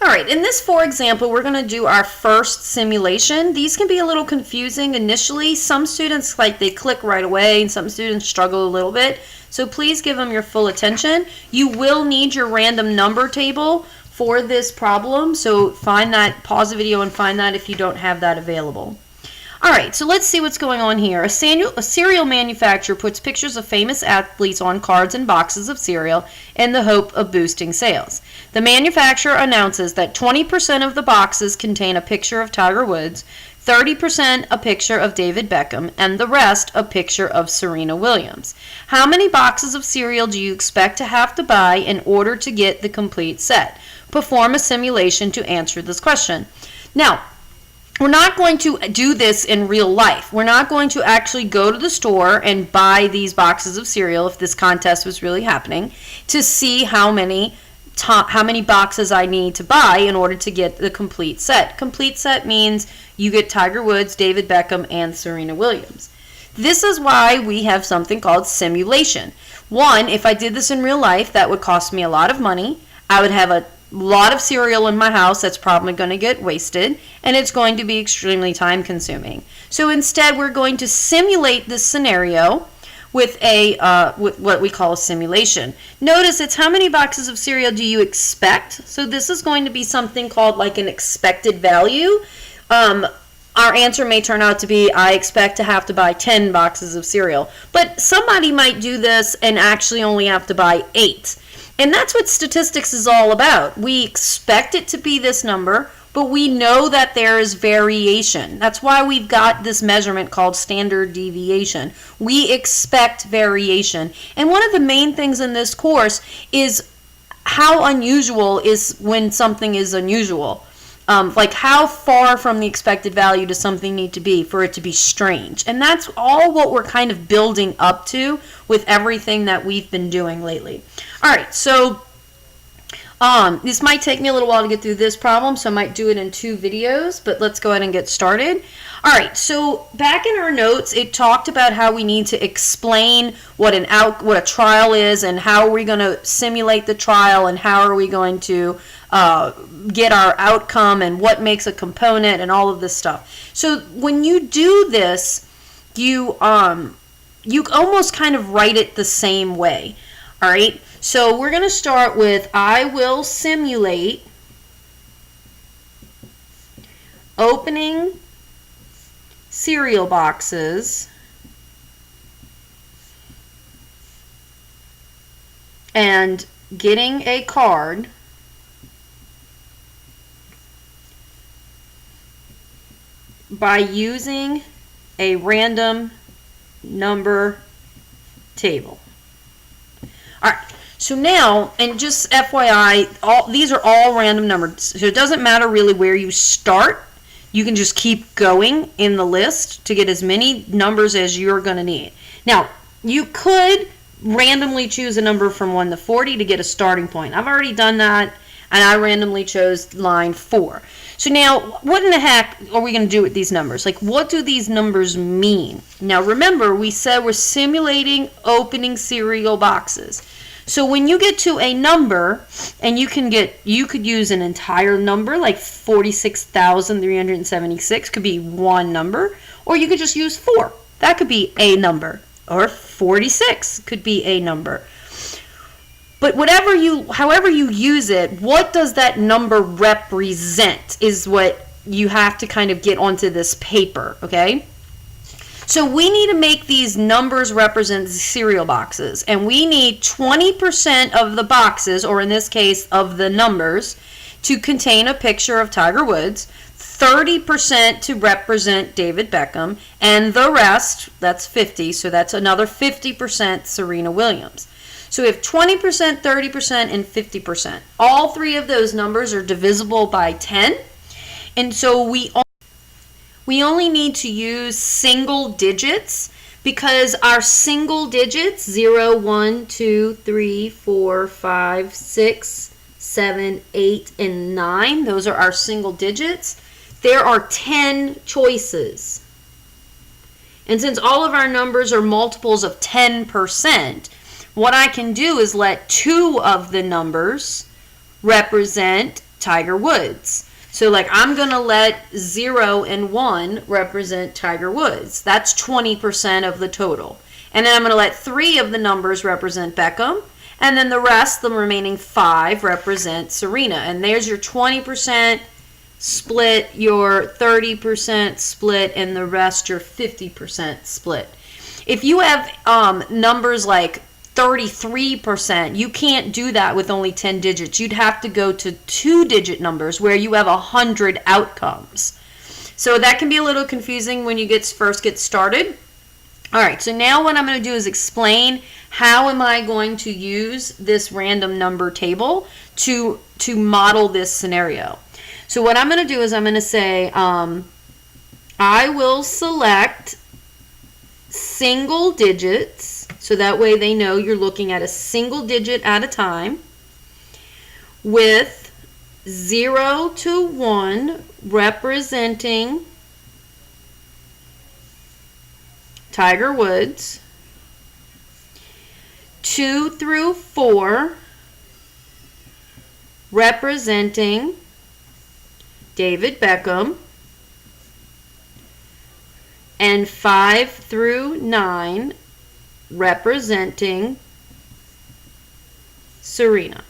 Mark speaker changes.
Speaker 1: right, in this for example, we're going to do our first simulation. These can be a little confusing initially. Some students, they click right away, and some students struggle a little bit. So please give them your full attention. You will need your random number table for this problem, so pause the video and find that if you don't have that available. All right, so let's see what's going on here. A cereal manufacturer puts pictures of famous athletes on cards and boxes of cereal in the hope of boosting sales. The manufacturer announces that 20% of the boxes contain a picture of Tiger Woods, 30% a picture of David Beckham, and the rest a picture of Serena Williams. How many boxes of cereal do you expect to have to buy in order to get the complete set? Perform a simulation to answer this question. Now, we're not going to do this in real life. We're not going to actually go to the store and buy these boxes of cereal if this contest was really happening to see how many boxes I need to buy in order to get the complete set. Complete set means you get Tiger Woods, David Beckham, and Serena Williams. This is why we have something called simulation. One, if I did this in real life, that would cost me a lot of money. I would have a lot of cereal in my house that's probably going to get wasted, and it's going to be extremely time consuming. So instead, we're going to simulate this scenario with with what we call a simulation. Notice it's how many boxes of cereal do you expect? So this is going to be something called like an expected value. Our answer may turn out to be, I expect to have to buy 10 boxes of cereal. But somebody might do this and actually only have to buy 8. And that's what statistics is all about. We expect it to be this number, but we know that there is variation. That's why we've got this measurement called standard deviation. We expect variation. And one of the main things in this course is how unusual is when something is unusual. Like how far from the expected value does something need to be for it to be strange? And that's all what we're kind of building up to with everything that we've been doing lately. All right, so this might take me a little while to get through this problem, so I might do it in 2 videos, but let's go ahead and get started. All right, so back in our notes, it talked about how we need to explain what a trial is and how are we going to simulate the trial and how are we going to get our outcome and what makes a component and all of this stuff. So when you do this, you almost kind of write it the same way. All right, so we're going to start with I will simulate opening cereal boxes and getting a card by using a random number table. All right, so now, and just FYI, these are all random numbers, so it doesn't matter really where you start. You can just keep going in the list to get as many numbers as you're going to need. Now, you could randomly choose a number from 1 to 40 to get a starting point. I've already done that, and I randomly chose line 4. So now, what in the heck are we going to do with these numbers? Like, what do these numbers mean? Now, remember, we said we're simulating opening cereal boxes. So when you get to a number, and you could use an entire number, like 46,376 could be one number, or you could just use 4. That could be a number, or 46 could be a number. But however you use it, what does that number represent is what you have to kind of get onto this paper, okay? So we need to make these numbers represent cereal boxes, and we need 20% of the boxes, or in this case of the numbers, to contain a picture of Tiger Woods, 30% to represent David Beckham, and the rest, that's 50, so that's another 50% Serena Williams. So we have 20%, 30%, and 50%. All 3 of those numbers are divisible by 10, and so we only need to use single digits because our single digits, 0, 1, 2, 3, 4, 5, 6, 7, 8, and 9, those are our single digits. There are 10 choices. And since all of our numbers are multiples of 10%, what I can do is let 2 of the numbers represent Tiger Woods. So like I'm going to let 0 and 1 represent Tiger Woods. That's 20% of the total. And then I'm going to let 3 of the numbers represent Beckham. And then the rest, the remaining 5, represent Serena. And there's your 20% split, your 30% split, and the rest your 50% split. If you have numbers like 33%, you can't do that with only 10 digits. You'd have to go to 2-digit numbers where you have 100 outcomes. So that can be a little confusing when you first get started. All right, so now what I'm going to do is explain how am I going to use this random number table to model this scenario. So what I'm going to do is I'm going to say I will select single digits, so that way they know you're looking at a single digit at a time, with 0 to 1 representing Tiger Woods, 2 through 4 representing David Beckham, and 5 through 9 representing Serena.